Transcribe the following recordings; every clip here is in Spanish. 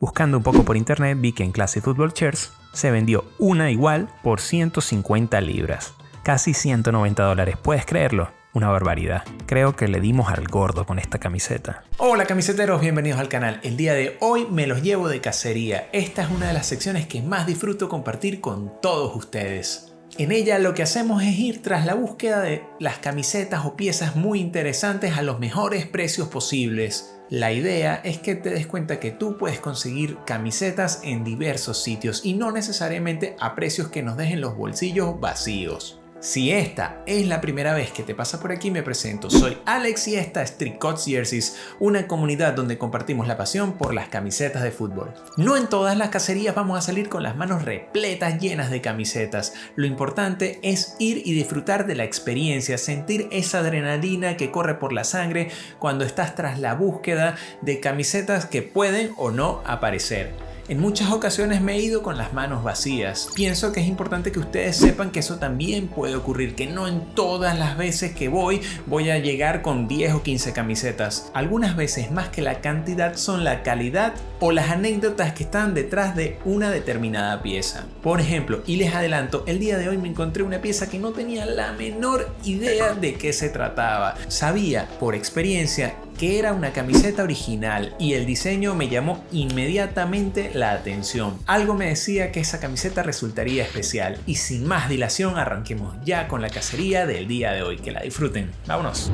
Buscando un poco por internet vi que en Classic Football Shirts se vendió una igual por 150 libras. Casi $190, ¿puedes creerlo? Una barbaridad. Creo que le dimos al gordo con esta camiseta. Hola camiseteros, bienvenidos al canal. El día de hoy me los llevo de cacería. Esta es una de las secciones que más disfruto compartir con todos ustedes. En ella lo que hacemos es ir tras la búsqueda de las camisetas o piezas muy interesantes a los mejores precios posibles. La idea es que te des cuenta que tú puedes conseguir camisetas en diversos sitios y no necesariamente a precios que nos dejen los bolsillos vacíos. Si esta es la primera vez que te pasa por aquí, me presento. Soy Alex y esta es Tricots Jerseys, una comunidad donde compartimos la pasión por las camisetas de fútbol. No en todas las cacerías vamos a salir con las manos repletas llenas de camisetas. Lo importante es ir y disfrutar de la experiencia, sentir esa adrenalina que corre por la sangre cuando estás tras la búsqueda de camisetas que pueden o no aparecer. En muchas ocasiones me he ido con las manos vacías. Pienso que es importante que ustedes sepan que eso también puede ocurrir, que no en todas las veces que voy a llegar con 10 o 15 camisetas. Algunas veces más que la cantidad son la calidad o las anécdotas que están detrás de una determinada pieza. Por ejemplo, y les adelanto, el día de hoy me encontré una pieza que no tenía la menor idea de qué se trataba. Sabía por experiencia que era una camiseta original y el diseño me llamó inmediatamente la atención. Algo me decía que esa camiseta resultaría especial y sin más dilación arranquemos ya con la cacería del día de hoy. Que la disfruten. ¡Vámonos!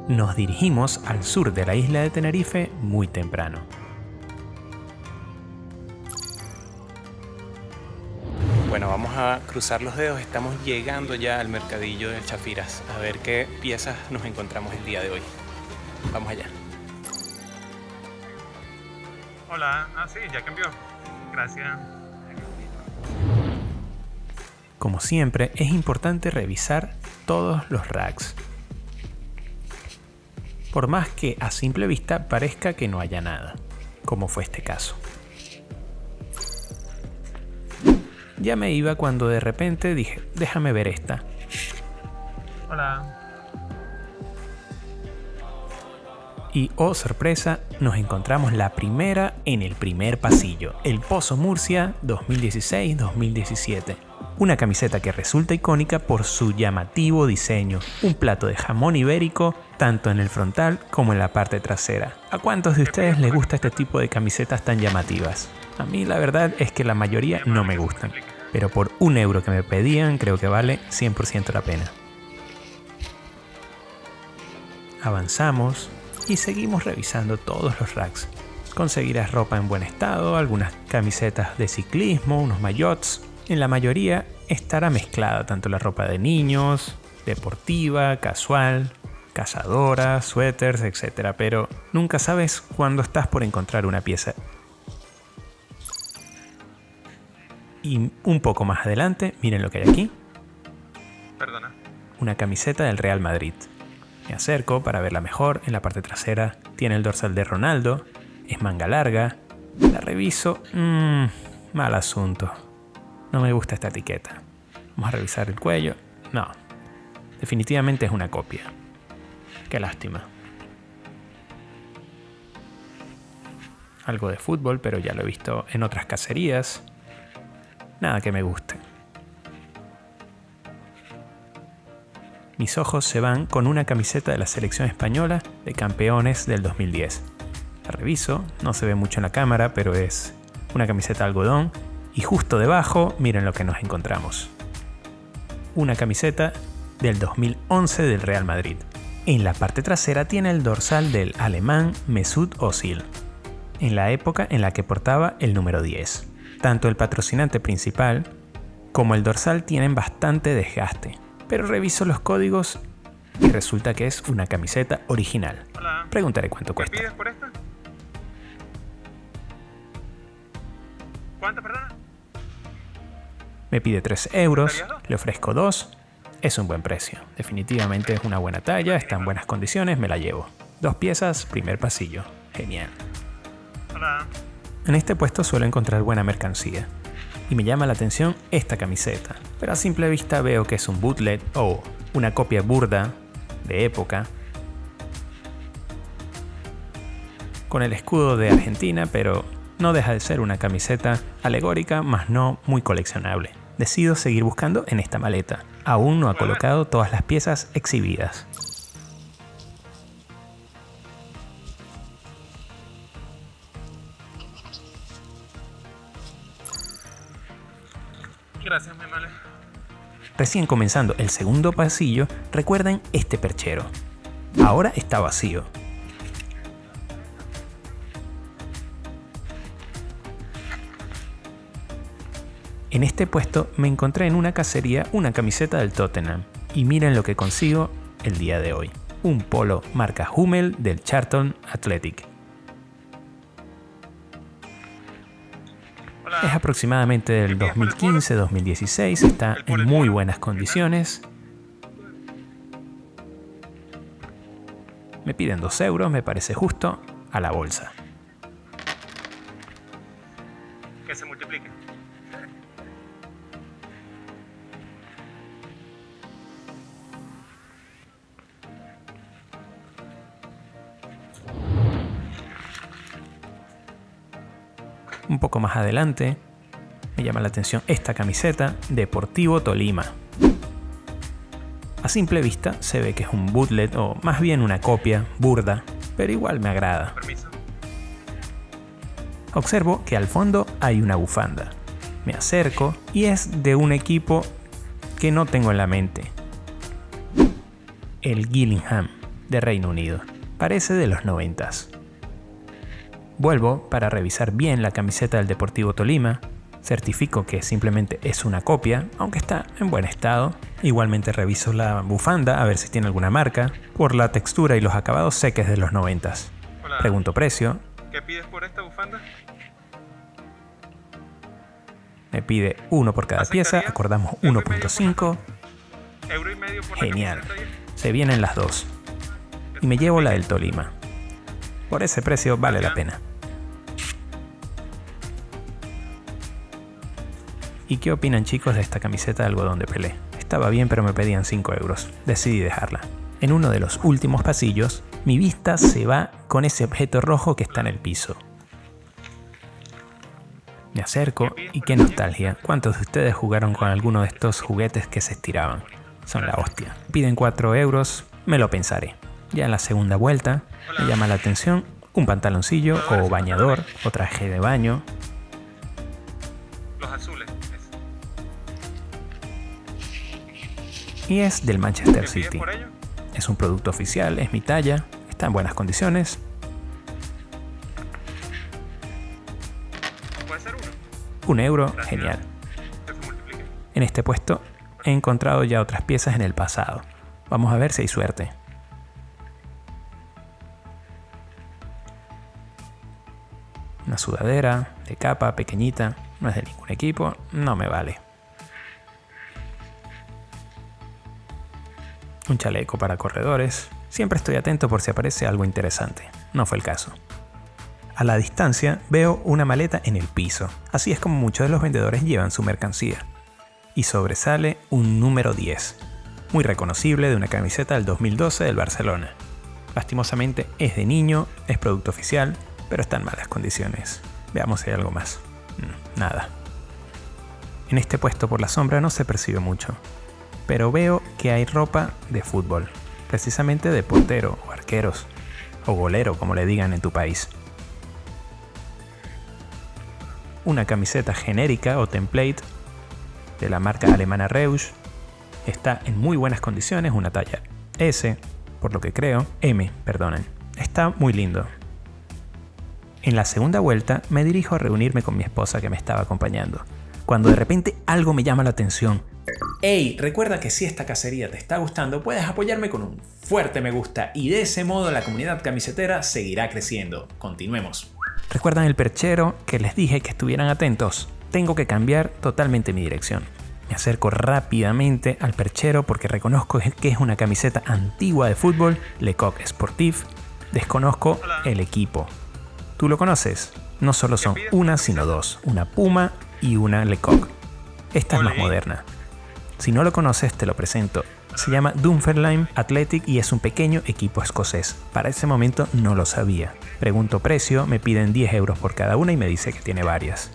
Nos dirigimos al sur de la isla de Tenerife muy temprano. Bueno, vamos a cruzar los dedos, estamos llegando ya al mercadillo de Chafiras a ver qué piezas nos encontramos el día de hoy. Vamos allá. Hola, sí, ya cambió. Gracias. Como siempre, es importante revisar todos los racks. Por más que a simple vista parezca que no haya nada, como fue este caso. Ya me iba cuando de repente dije, déjame ver esta. Hola. Y oh sorpresa, nos encontramos la primera en el primer pasillo, el Pozo Murcia 2016-2017. Una camiseta que resulta icónica por su llamativo diseño, un plato de jamón ibérico tanto en el frontal como en la parte trasera. ¿A cuántos de ustedes les gusta este tipo de camisetas tan llamativas? A mí la verdad es que la mayoría no me gustan, pero por €1 que me pedían creo que vale 100% la pena. Avanzamos y seguimos revisando todos los racks. Conseguirás ropa en buen estado, algunas camisetas de ciclismo, unos maillots. En la mayoría estará mezclada tanto la ropa de niños, deportiva, casual, cazadora, suéteres, etc. Pero nunca sabes cuándo estás por encontrar una pieza. Y un poco más adelante, miren lo que hay aquí. Perdona. Una camiseta del Real Madrid. Me acerco para verla mejor. En la parte trasera tiene el dorsal de Ronaldo. Es manga larga. La reviso. Mal asunto. No me gusta esta etiqueta. Vamos a revisar el cuello. No. Definitivamente es una copia. Qué lástima. Algo de fútbol, pero ya lo he visto en otras cacerías. Nada que me guste. Mis ojos se van con una camiseta de la selección española de campeones del 2010. La reviso, no se ve mucho en la cámara, pero es una camiseta de algodón. Y justo debajo, miren lo que nos encontramos. Una camiseta del 2011 del Real Madrid. En la parte trasera tiene el dorsal del alemán Mesut Özil, en la época en la que portaba el número 10. Tanto el patrocinante principal como el dorsal tienen bastante desgaste, pero reviso los códigos y resulta que es una camiseta original. Hola. Preguntaré cuánto ¿Qué cuesta. pides por esta? ¿Cuánto, perdona? Me pide €3, le ofrezco 2. Es un buen precio. Definitivamente es una buena talla, está en buenas condiciones, me la llevo. 2 piezas, primer pasillo. Genial. Hola. En este puesto suelo encontrar buena mercancía. Y me llama la atención esta camiseta. Pero a simple vista veo que es un bootleg o una copia burda de época. con el escudo de Argentina, pero no deja de ser una camiseta alegórica, más no muy coleccionable. Decido seguir buscando en esta maleta. Aún no ha colocado todas las piezas exhibidas. Gracias, mi amable. Recién comenzando el segundo pasillo, recuerden este perchero. Ahora está vacío. En este puesto me encontré en una cacería una camiseta del Tottenham. Y miren lo que consigo el día de hoy. Un polo marca Hummel del Charlton Athletic. Hola. Es aproximadamente del 2015-2016, está en muy buenas condiciones. Me piden 2 euros, me parece justo, a la bolsa. Que se multiplique. Un poco más adelante, me llama la atención esta camiseta, Deportivo Tolima. A simple vista se ve que es un bootleg o más bien una copia burda, pero igual me agrada. Permiso. Observo que al fondo hay una bufanda. Me acerco y es de un equipo que no tengo en la mente. El Gillingham, de Reino Unido. Parece de los 90s. Vuelvo para revisar bien la camiseta del Deportivo Tolima. Certifico que simplemente es una copia, aunque está en buen estado. Igualmente reviso la bufanda a ver si tiene alguna marca. Por la textura y los acabados sé que es de los 90s. Hola. Pregunto precio. ¿Qué pides por esta bufanda? Me pide 1 por cada pieza, ¿Aceptarías? acordamos ¿Euro y medio 1.5. ¿Euro y medio por Genial. la camiseta? Se vienen las dos. Y me llevo la del Tolima. Por ese precio vale la pena. ¿Y qué opinan, chicos, de esta camiseta de algodón de Pelé? Estaba bien, pero me pedían 5 euros. Decidí dejarla. En uno de los últimos pasillos, mi vista se va con ese objeto rojo que está en el piso. Me acerco y qué nostalgia. ¿Cuántos de ustedes jugaron con alguno de estos juguetes que se estiraban? Son la hostia. Piden 4 euros, me lo pensaré. Ya en la segunda vuelta, me llama la atención un pantaloncillo o bañador o traje de baño. Los azules. Y es del Manchester ¿Qué pides City. por ello? Es un producto oficial, es mi talla, está en buenas condiciones. ¿Puede ser uno? 1 euro, Gracias. genial. Que se multiplique. En este puesto he encontrado ya otras piezas en el pasado. Vamos a ver si hay suerte. Una sudadera de capa pequeñita, no es de ningún equipo, no me vale. Un chaleco para corredores. Siempre estoy atento por si aparece algo interesante. No fue el caso. A la distancia veo una maleta en el piso. Así es como muchos de los vendedores llevan su mercancía. Y sobresale un número 10. Muy reconocible de una camiseta del 2012 del Barcelona. Lastimosamente es de niño, es producto oficial, pero está en malas condiciones. Veamos si hay algo más. Nada. En este puesto por la sombra no se percibe mucho. Pero veo que hay ropa de fútbol, precisamente de portero o arqueros, o golero como le digan en tu país. Una camiseta genérica o template de la marca alemana Reusch, está en muy buenas condiciones, una talla S, por lo que creo, M, perdonen. Está muy lindo. En la segunda vuelta me dirijo a reunirme con mi esposa que me estaba acompañando, cuando de repente algo me llama la atención. Hey, recuerda que si esta cacería te está gustando, puedes apoyarme con un fuerte me gusta y de ese modo la comunidad camisetera seguirá creciendo. Continuemos. ¿Recuerdan el perchero que les dije que estuvieran atentos? Tengo que cambiar totalmente mi dirección. Me acerco rápidamente al perchero porque reconozco que es una camiseta antigua de fútbol, Le Coq Sportif. Desconozco el equipo. ¿Tú lo conoces? No solo son una, sino dos. Una Puma y una Le Coq. Esta es más moderna. Si no lo conoces, te lo presento. Se llama Dunfermline Athletic y es un pequeño equipo escocés. Para ese momento no lo sabía. Pregunto precio, me piden 10 euros por cada una y me dice que tiene varias.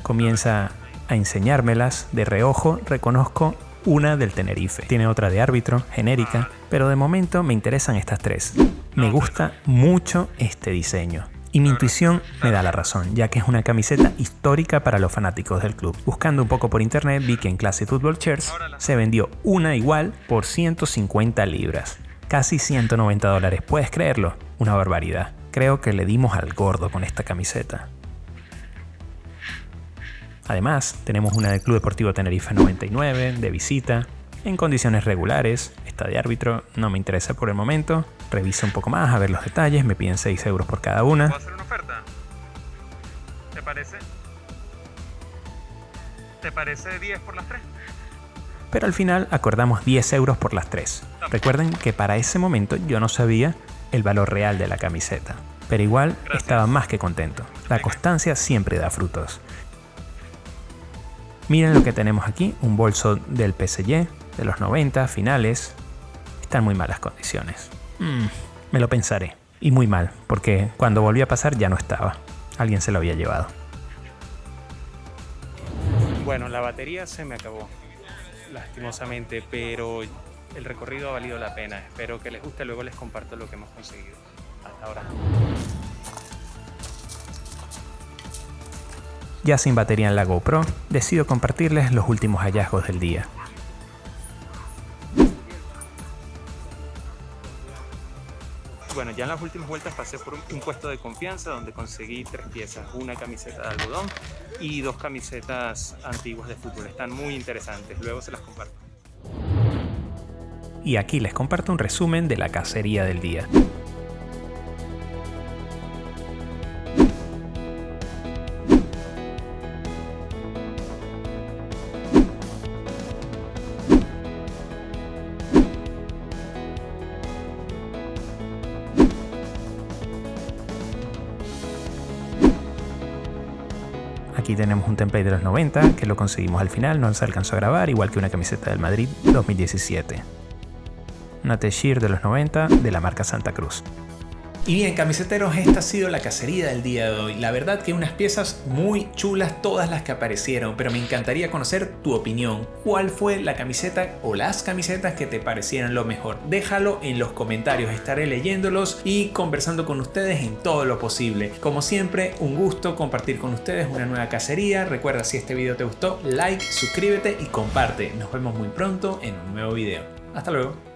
Comienza a enseñármelas, de reojo reconozco una del Tenerife. Tiene otra de árbitro, genérica, pero de momento me interesan estas tres. Me gusta mucho este diseño. Y mi intuición me da la razón, ya que es una camiseta histórica para los fanáticos del club. Buscando un poco por internet vi que en Classic Football Shirts se vendió una igual por 150 libras. Casi 190 dólares, ¿puedes creerlo? Una barbaridad. Creo que le dimos al gordo con esta camiseta. Además, tenemos una del Club Deportivo Tenerife 99, de visita, en condiciones regulares. Esta de árbitro no me interesa por el momento. Reviso un poco más a ver los detalles, me piden 6 euros por cada una. ¿Puedo hacer una oferta? ¿Te parece? ¿Te parece 10 por las 3? Pero al final acordamos 10 euros por las 3. Recuerden que para ese momento yo no sabía el valor real de la camiseta. Pero igual estaba más que contento. La constancia siempre da frutos. Miren lo que tenemos aquí, un bolso del PSG, de los 90, finales. Está en muy malas condiciones. Me lo pensaré. Y muy mal, porque cuando volví a pasar ya no estaba. Alguien se lo había llevado. Bueno, la batería se me acabó, lastimosamente, pero el recorrido ha valido la pena. Espero que les guste, luego les comparto lo que hemos conseguido. Hasta ahora. Ya sin batería en la GoPro, decido compartirles los últimos hallazgos del día. Bueno, ya en las últimas vueltas pasé por un puesto de confianza donde conseguí 3 piezas, una camiseta de algodón y 2 camisetas antiguas de fútbol. Están muy interesantes, luego se las comparto. Y aquí les comparto un resumen de la cacería del día. Aquí tenemos un template de los 90 que lo conseguimos al final, no se alcanzó a grabar, igual que una camiseta del Madrid 2017. Una T-shirt de los 90 de la marca Santa Cruz. Y bien, camiseteros, esta ha sido la cacería del día de hoy. La verdad que unas piezas muy chulas todas las que aparecieron, pero me encantaría conocer tu opinión. ¿Cuál fue la camiseta o las camisetas que te parecieron lo mejor? Déjalo en los comentarios, estaré leyéndolos y conversando con ustedes en todo lo posible. Como siempre, un gusto compartir con ustedes una nueva cacería. Recuerda, si este video te gustó, like, suscríbete y comparte. Nos vemos muy pronto en un nuevo video. Hasta luego.